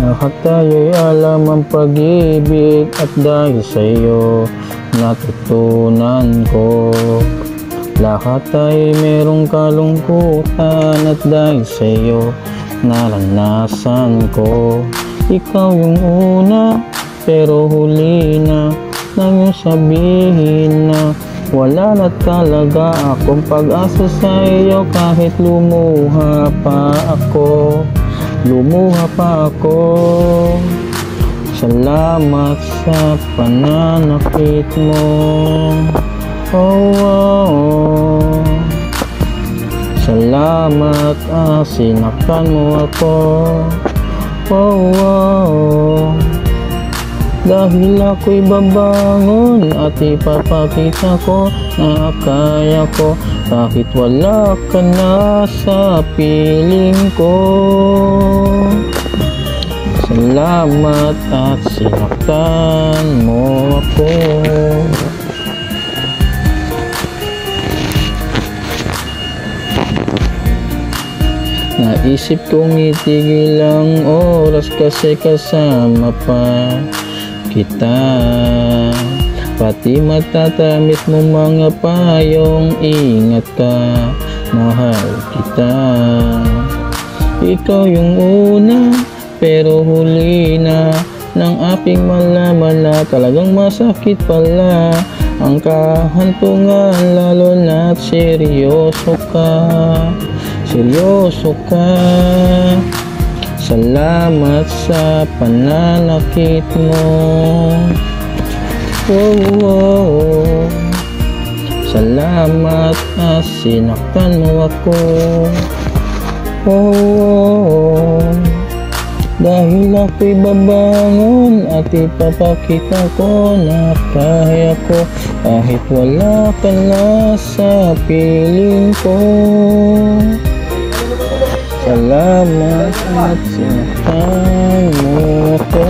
Lahat tayo'y alam ang pag-ibig at dahil sa'yo natutunan ko. Lahat tayo'y merong kalungkutan at dahil sa'yo naranasan ko. Ikaw yung una pero huli na nang iyong sabihin na wala na talaga akong pag-asa sa iyo kahit lumuha pa ako. Lumuha pa ako. Salamat sa pananakit mo. Oh, oh, oh. Salamat sinaktan mo ako. Oh, oh, oh. Dahil ako'y babangon at ipapakita ko na kaya ko kahit wala ka na sa piling ko. Salamat at sinaktan mo ako. Naisip kong itigil ang oras kasi kasama pa kita. Pati matatamit mo mga payong, ingat ka, mahal kita. Ikaw yung una pero huli na nang aking malaman na talagang masakit pala ang kahantungan, lalo na't seryoso ka. Seryoso ka. Salamat sa pananakit mo. Oh, oh, oh. Salamat at sinaktan mo ako. Oh, oh, oh. Dahil ako'y babangon at ipapakita ko na kaya ko kahit wala ka na sa piling ko. Salamat at sinaktan mo ako.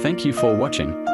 Thank you for watching.